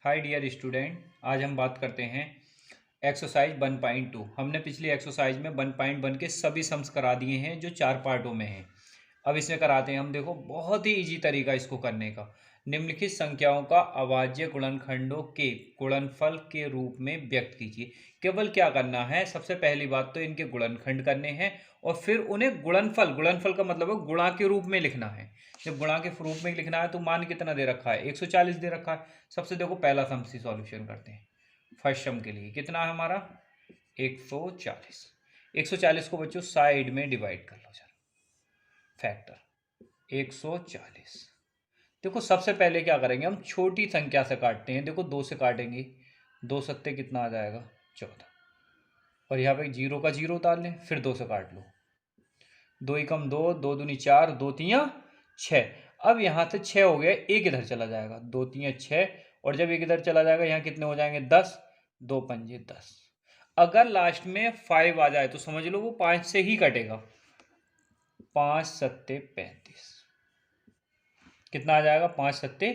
Hi dear student, आज हम बात करते हैं एक्सरसाइज 1.2। हमने पिछली एक्सरसाइज में 1.1 के सभी सम्स करा दिए हैं जो 4 पार्टों में हैं। अब इसमें कराते हैं हम। देखो, बहुत ही इजी तरीका इसको करने का। निम्नलिखित संख्याओं का अभाज्य गुणनखंडों के गुणनफल के रूप में व्यक्त कीजिए। केवल क्या करना है, सबसे पहली बात तो इनके गुणनखंड करने हैं और फिर उन्हें गुणनफल, गुणनफल का मतलब है गुणा के रूप में लिखना है। जब गुणा के रूप में लिखना है तो मान कितना दे रखा है, 140 दे रखा है। सबसे देखो पहला सम से सॉल्यूशन करते हैं। फर्स्ट सम के लिए कितना है हमारा 140। 140 को बच्चों साइड में डिवाइड कर लो जरा, फैक्टर 140। देखो सबसे पहले क्या करेंगे, हम छोटी संख्या से काटते हैं। देखो 2 से काटेंगे, 2 सत्ते कितना आ जाएगा 14। और यहाँ पे जीरो का जीरो उतार लें, फिर 2 से काट लो। 2 एकम 2, 2 दूनी 4, 2 तियाँ 6। अब यहाँ से 6 हो गया, एक इधर चला जाएगा, 2 तियाँ 6। और जब एक इधर चला जाएगा यहाँ कितने हो जाएंगे 10, 2 पंजे 10। अगर लास्ट में 5 आ जाए तो समझ लो वो 5 से ही कटेगा। 5 सत्ते 35 कितना आ जाएगा, 5 सत्ते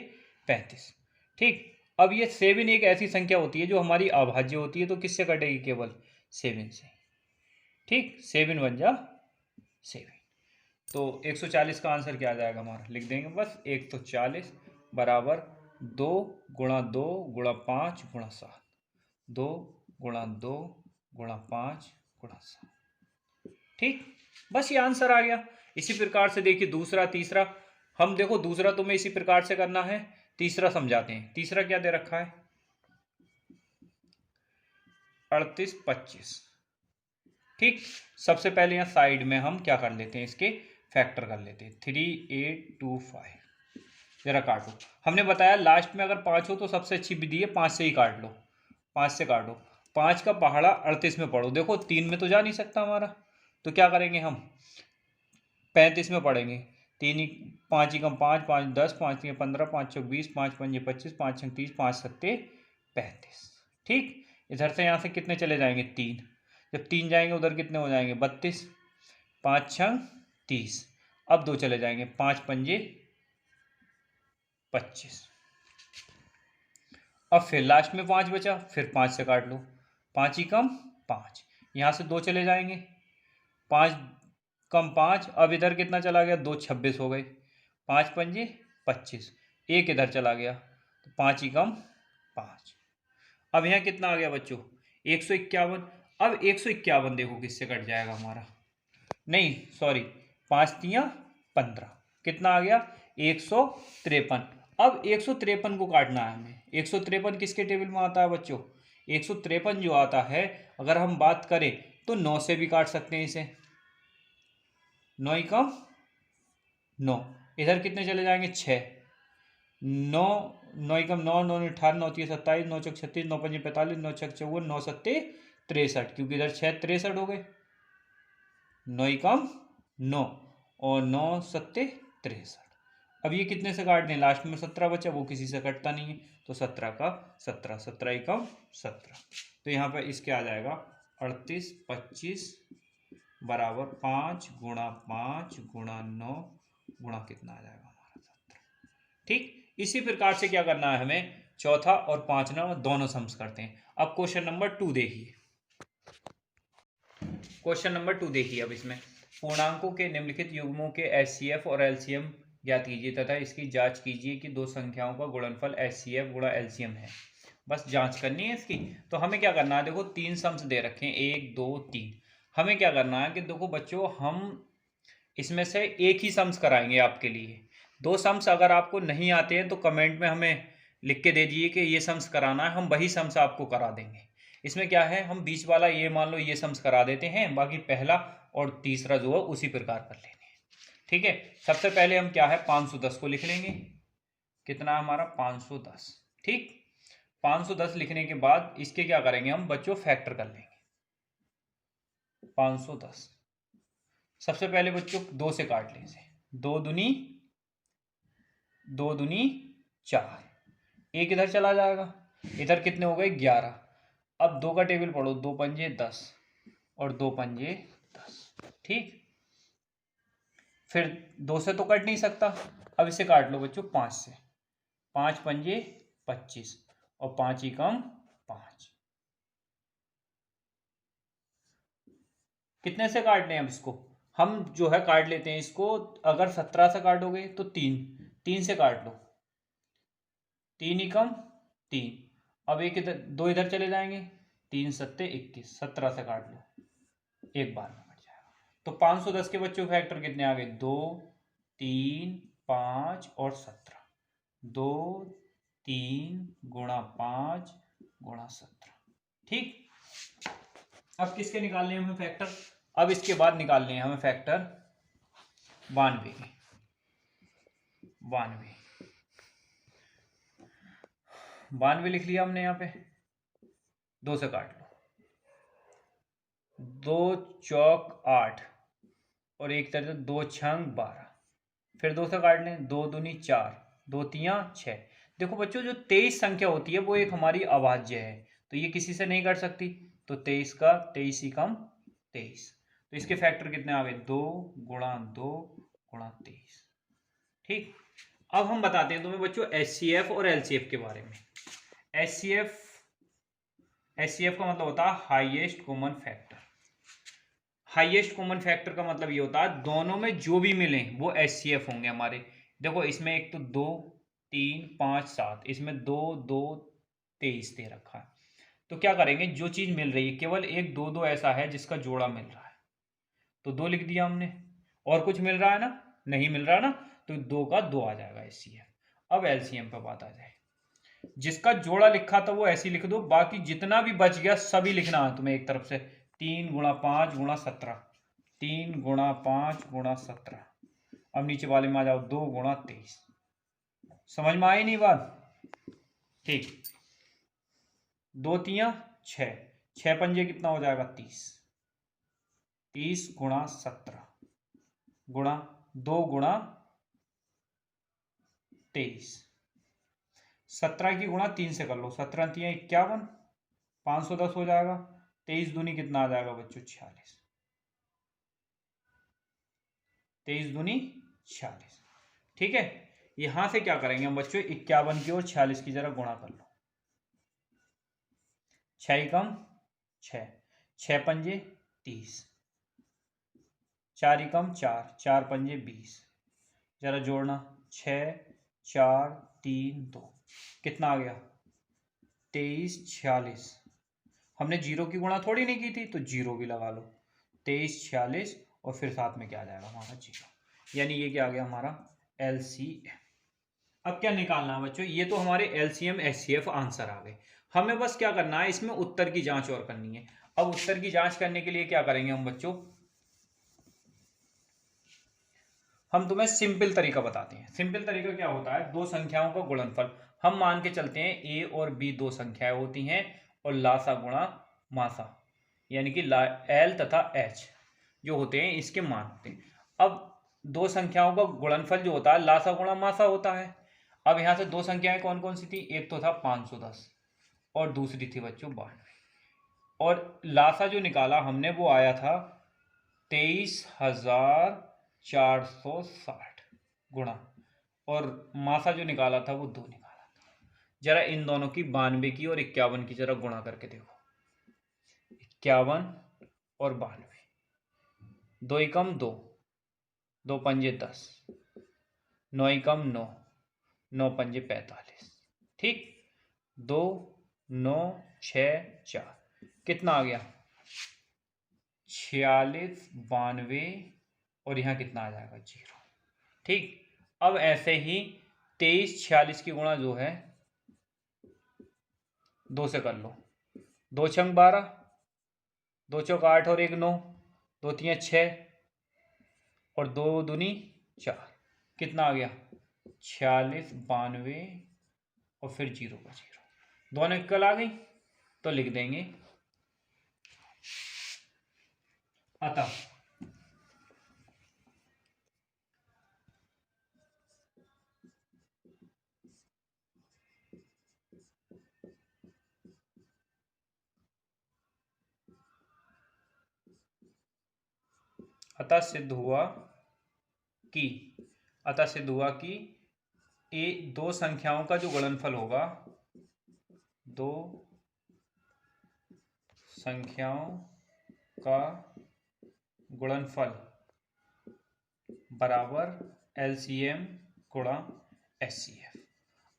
35। ठीक। अब ये 7 एक ऐसी संख्या होती है जो हमारी अभाज्य होती है, तो किससे कटेगी, केवल 7 से। ठीक, 7 बन जा 7। तो 140 का आंसर क्या आ जाएगा हमारा, लिख देंगे बस 140 बराबर 2 गुणा 2 गुणा 5 गुणा 7। 2 गुणा 2 गुणा 5 गुणा 7। ठीक, बस ये आंसर आ गया। इसी प्रकार से देखिए दूसरा, तीसरा। हम देखो दूसरा तुम्हें इसी प्रकार से करना है, तीसरा समझाते हैं। तीसरा क्या दे रखा है, 38 25। ठीक, सबसे पहले यहाँ साइड में हम क्या कर लेते हैं, इसके फैक्टर कर लेते हैं। 3825 जरा काटो। हमने बताया लास्ट में अगर 5 हो तो सबसे अच्छी विधि है 5 से ही काट लो। 5 से काटो, 5 का पहाड़ा 38 में पढ़ो। देखो 3 में तो जा नहीं सकता हमारा, तो क्या करेंगे हम 35 में पढ़ेंगे। 3 ही 5 ही कम 5, 5 10, 5 3 15, 5 6 20, 5 पंजे 25, 5 6 30, 5 सत्ते 35। ठीक, इधर से यहाँ से कितने चले जाएंगे 3। जब 3 जाएंगे उधर कितने हो जाएंगे 32, 5 6 30। अब 2 चले जाएंगे, 5 पंजे 25। अब फिर लास्ट में 5 बचा, फिर 5 से काट लो। 5 ही कम 5, यहाँ से 2 चले जाएंगे, 5 कम 5। अब इधर कितना चला गया, 2 26 हो गए। 5 पंजे 25, एक इधर चला गया, तो 5 ही कम 5। अब यहाँ कितना आ गया बच्चों 151। अब 151 देखो किससे कट जाएगा हमारा, नहीं सॉरी, 5 तियाँ 15, कितना आ गया 153। अब 153 को काटना है हमें। 153 किसके टेबल में आता है बच्चों, 153 जो आता है, अगर हम बात करें तो 9 से भी काट सकते हैं इसे। 9 ही कम 9, इधर कितने चले जाएंगे 6। 9 9 ही कम 9, 9 18, 9 3 27, 9 चौक 36, 9 पंजे 45, 9 छक 54, 9 सत्ते 63, क्योंकि इधर 6 63 हो गए। 9 ही कम 9 और 9 सत्ते 63। अब ये कितने से काट दें, लास्ट में 17 बचा, वो किसी से कटता नहीं है, तो 17 का 17, 17 ही कम 17। तो यहाँ पर इसके आ जाएगा 38 25 बराबर 5 गुणा 5 गुणा 9 गुणा कितना आ जाएगा हमारा 17। ठीक, इसी प्रकार से क्या करना है हमें, चौथा और पांचवा दोनों सम्स करते हैं। अब क्वेश्चन नंबर 2 देखिए। क्वेश्चन नंबर 2 देखिए। अब इसमें पूर्णांकों के निम्नलिखित युग्मों के एचसीएफ और एलसीएम ज्ञात कीजिए तथा इसकी जांच कीजिए कि दो संख्याओं का गुणनफल एचसीएफ गुणा एलसीएम है। बस जांच करनी है इसकी। तो हमें क्या करना है, देखो 3 सम्स दे रखे हैं, 1 2 3। हमें क्या करना है कि देखो बच्चों, हम इसमें से एक ही सम्स कराएंगे आपके लिए। 2 सम्स अगर आपको नहीं आते हैं तो कमेंट में हमें लिख के दे दीजिए कि ये सम्स कराना है, हम वही सम्स आपको करा देंगे। इसमें क्या है, हम बीच वाला ये मान लो ये सम्स करा देते हैं, बाकी पहला और तीसरा जो है उसी प्रकार कर लेंगे। ठीक है, सबसे पहले हम क्या है 510 को लिख लेंगे। कितना हमारा 510। ठीक, 510 लिखने के बाद इसके क्या करेंगे हम बच्चों, फैक्टर कर लेंगे। 510 सबसे पहले बच्चों 2 से काट लें इसे। 2 दूनी 4, एक इधर चला जाएगा, इधर कितने हो गए 11। अब 2 का टेबल पढ़ो, 2 पंजे 10 और 2 पंजे 10। ठीक, फिर 2 से तो कट नहीं सकता, अब इसे काट लो बच्चों 5 से। 5 पंजे 25 और 5 एकम 5। कितने से काटने हैं अब इसको? हम जो है काट लेते हैं इसको। अगर 17 से काटोगे तो 3, 3 से काट लो। 3 एकम 3। अब एक इधर, दो इधर चले जाएंगे। 3 सत्ते 21, 17 से काट लो, एक बार में कट जाएगा। तो 510 के बच्चों फैक्टर कितने आ गए? 2, 3, 5 और 17। 2, 3 गुणा 5 गुणा 17। ठीक। अब किसके निकालने हैं हमें फैक्टर? अब इसके बाद निकालने हैं हमें फैक्टर 92 के। 92, 92 लिख लिया हमने यहाँ पे। 2 से काट लो। 2 चौक 8 और एक तरह से 2 छंग 12। फिर 2 से काट लें। 2 दूनी 4, 2 तियां 6। देखो बच्चों, जो 23 संख्या होती है वो एक हमारी अभाज्य है, तो ये किसी से नहीं कट सकती। तो 23 का 23 एकम 23। तो इसके फैक्टर कितने आ गए? 2 गुणा 2 गुणा 23। ठीक। अब हम बताते हैं तुम्हें बच्चों एचसीएफ और एलसीएफ के बारे में। एचसीएफ का मतलब होता है highest common factor. Highest common factor का मतलब ये होता है दोनों में जो भी मिले वो एचसीएफ होंगे हमारे। देखो इसमें एक तो 2, 3, 5, 7, इसमें 2, 2, 23 दे रखा है। तो क्या करेंगे, जो चीज मिल रही है केवल एक 2, 2 ऐसा है जिसका जोड़ा मिल रहा है, तो 2 लिख दिया हमने। और कुछ मिल रहा है ना? नहीं मिल रहा ना, तो 2 का 2 आ जाएगा एचसीएफ। अब एलसीएम पे बात आ जाए। जिसका जोड़ा लिखा था वो ऐसे ही लिख दो, बाकी जितना भी बच गया सभी लिखना है तुम्हें एक तरफ से। 3 गुणा 5 गुणा 17, 3 गुणा 5 गुणा 17। अब नीचे वाले में आ जाओ, 2 गुणा 23। समझ में आई नहीं बात? ठीक। 2 तियां 6, 6 पंजे कितना हो जाएगा? 30। 30 गुणा 17 गुणा 2 गुणा 23। 17 की गुणा 3 से कर लो। 17 तियां 51, 510 हो जाएगा। 23 दूनी कितना आ जाएगा बच्चों? 46। 23 दूनी 46। ठीक है। यहां से क्या करेंगे हम बच्चों? 51 की और 46 की जरा गुणा कर लो। 6 एकम 6, 6 पंजे 30, 4 एकम 4, 4 पंजे 20। जरा जोड़ना। 6, 4, 3, 2, कितना आ गया? 23, 46। हमने जीरो की गुणा थोड़ी नहीं की थी, तो जीरो भी लगा लो। 23, 46 और फिर साथ में क्या आ जाएगा हमारा? जीरो। यानी ये क्या आ गया हमारा? एलसीएम। अब क्या निकालना है बच्चों? ये तो हमारे एलसीएम एचसीएफ आंसर आ गए। हमें बस क्या करना है, इसमें उत्तर की जांच और करनी है। अब उत्तर की जांच करने के लिए क्या करेंगे हम बच्चों? हम तुम्हें सिंपल तरीका बताते हैं। सिंपल तरीका क्या होता है? दो संख्याओं का गुणनफल। हम मान के चलते हैं ए और बी दो संख्याएं होती हैं और लासा गुणा मासा, यानी कि एल तथा एच जो होते हैं इसके मान होते हैं। अब दो संख्याओं का गुणनफल जो होता है लासा गुणा मासा होता है। अब यहां से दो संख्याएं कौन कौन सी थी? एक तो था 510 और दूसरी थी बच्चों 92। और लासा जो निकाला हमने वो आया था 23,460 गुणा, और मासा जो निकाला था वो 2 निकाला था। जरा इन दोनों की 92 की और 51 की जरा गुणा करके देखो। 51 और 92, 2 एकम 2, 2 पंजे 10, 9 एकम 9, 9 पंजे 45। ठीक। 2, 9, 6, 4, कितना आ गया? 46, 92 और यहाँ कितना आ जाएगा? 0। ठीक। अब ऐसे ही 23, 46 की गुणा जो है 2 से कर लो। 2 छंग 12, 2 चौक 8 और 1 9, 2 तियां 6 और 2 दूनी 4, कितना आ गया? 46, 92 और फिर 0 का 0। दोनों इक्वल आ गई तो लिख देंगे अतः अतः सिद्ध हुआ कि दो संख्याओं का जो गुणनफल होगा दो संख्याओं का गुणनफल बराबर LCM गुणा HCF।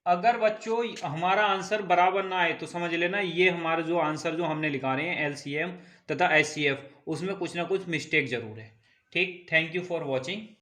अगर बच्चों हमारा आंसर बराबर ना आए तो समझ लेना ये हमारा जो आंसर जो हमने लिखा रहे हैं LCM तथा HCF उसमें कुछ ना कुछ मिस्टेक जरूर है। ठीक, थैंक यू फॉर वॉचिंग।